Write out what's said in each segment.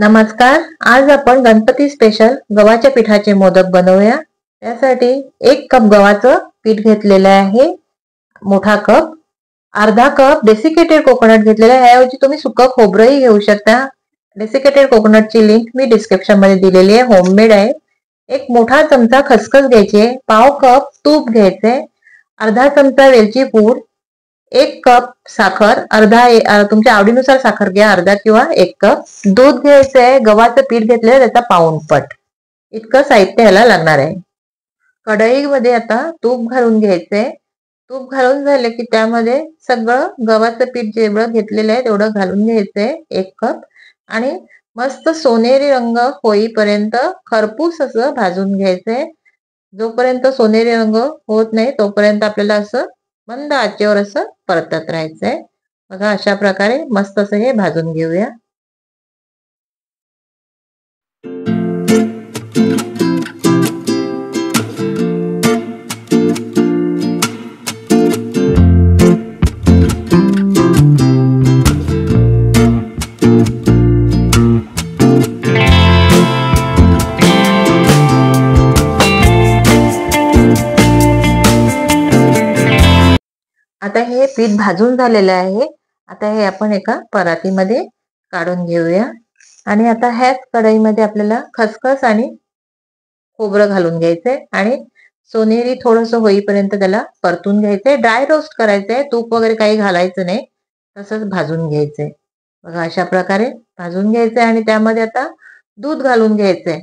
नमस्कार। आज आपण गणपती स्पेशल गव्हाच्या पिठाचे मोदक बनवूया। त्यासाठी 1 कप गव्हाचं पीठ घेतलेलं आहे, मोठा कप। अर्धा कप डेसिकेटेड कोकोनट घेतलेला आहे। याऐवजी तुम्ही सुकं खोबरंही घेऊ शकता। डेसिकेटेड कोकोनटची लिंक मी डिस्क्रिप्शन मध्ये दिलेली आहे, होममेड आहे। 1 मोठा चमचा खसखस घ्यायची, पाव कप तूप घ्यायचे, अर्धा चमचा वेलची पूड, 1 कप साखर, तुमच्या आवडीनुसार साखर घ्या, अर्धा किंवा 1 कप दूध घ्यायचंय। गव्हाचं पीठ घेतलंय त्याचा पाऊण पट इतकं साहित्य ह्याला लागणार आहे। कढईमध्ये आता तूप घालून घ्यायचंय। तूप घालून झाले की त्यामध्ये सगळं गव्हाचं पीठ जेवढं घेतलेलं आहे तेवढं घालून घ्यायचंय, 1 कप, आणि मस्त सोनेरी रंग होईपर्यंत खरपूस असं भाजून घ्यायचंय। जोपर्यंत सोनेरी रंग होत नाही तोपर्यंत आपल्याला असं मंद आचेवर असं परतत राहायचंय। बघा, अशा प्रकारे मस्त असं हे भाजून घेऊया। आता हे पीठ भाजून झालेलं आहे। आता हे आपण एका परातीमध्ये काढून घेऊया। आणि आता ह्याच कढईमध्ये आपल्याला खसखस आणि खोबरं घालून घ्यायचंय आणि सोनेरी थोडंसं होईपर्यंत त्याला परतून घ्यायचंय। ड्राय रोस्ट करायचंय, तूप वगैरे काही घालायचं नाही, तसंच भाजून घ्यायचंय। बघा, अशा प्रकारे भाजून घ्यायचंय। आणि त्यामध्ये आता दूध घालून घ्यायचंय।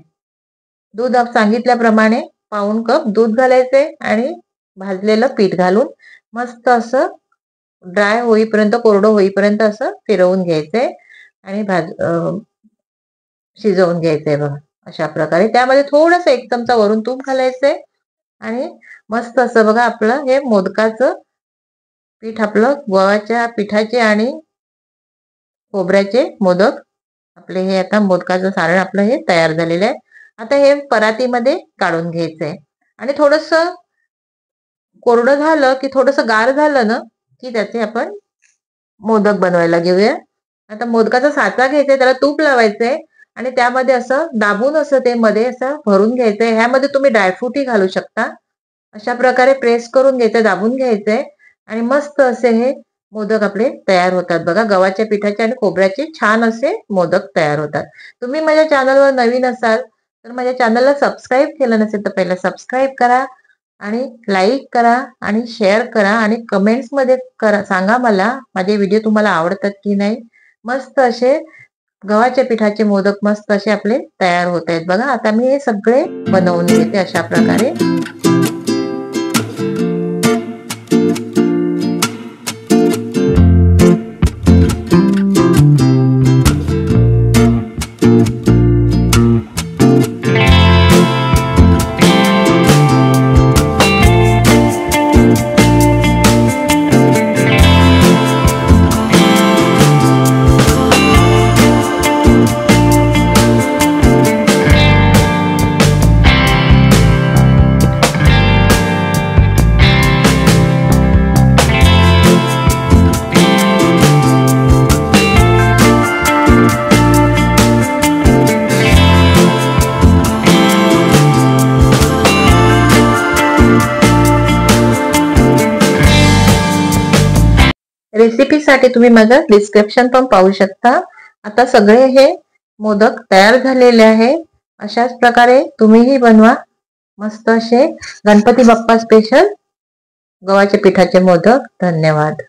दूध सांगितल्याप्रमाणे पाऊण कप दूध घालायचंय आणि भाजलेलं पीठ घालून मस्त असं ड्राय होईपर्यंत, कोरडं होईपर्यंत असं फिरवून घ्यायचंय आणि शिजवून घ्यायचंय। बघा, अशा प्रकारे त्यामध्ये थोडंसं 1 चमचा वरून तूप घालायचंय आणि मस्त असं बघा आपलं हे मोदकाचं पीठ, आपलं गव्हाच्या पिठाचे आणि खोबऱ्याचे मोदक आपले हे आता मोदकाचं सारण आपलं हे तयार झालेलं आहे। आता हे परातीमध्ये काढून घ्यायचंय आणि थोडंसं कोरडं झालं की, थोडंसं गार झालं ना की त्याचे आपण मोदक बनवायला घेऊया। आता मोदकाचा साचा घ्यायचा, त्याला तूप लावायचंय आणि त्यामध्ये असं दाबून असं ते मध्ये असं भरून घ्यायचंय। ह्यामध्ये तुम्ही ड्रायफ्रूटही घालू शकता। अशा प्रकारे प्रेस करून घ्यायचं, दाबून घ्यायचंय आणि मस्त असे हे मोदक आपले तयार होतात। बघा, गव्हाच्या पिठाचे आणि खोबऱ्याचे छान असे मोदक तयार होतात। तुम्ही माझ्या चॅनलवर नवीन असाल तर माझ्या चॅनलला सबस्क्राईब केलं नसेल तर पहिला सबस्क्राईब करा आणि लाईक करा आणि शेअर करा आणि कमेंट्स मध्ये सांगा मला माझे व्हिडिओ तुम्हाला आवडतात की नाही। मस्त असे गव्हाच्या पिठाचे मोदक मस्त असे आपले तयार होत आहेत। बघा, आता मी हे सगळे बनवून घेते अशा प्रकारे। रेसिपीसाठी तुम्ही माझं डिस्क्रिप्शन पण पाहू शकता। आता सगळे हे मोदक तयार झालेले आहे। अशाच प्रकारे तुम्हीही बनवा मस्त असे गणपती बाप्पा स्पेशल गव्हाच्या पिठाचे मोदक। धन्यवाद।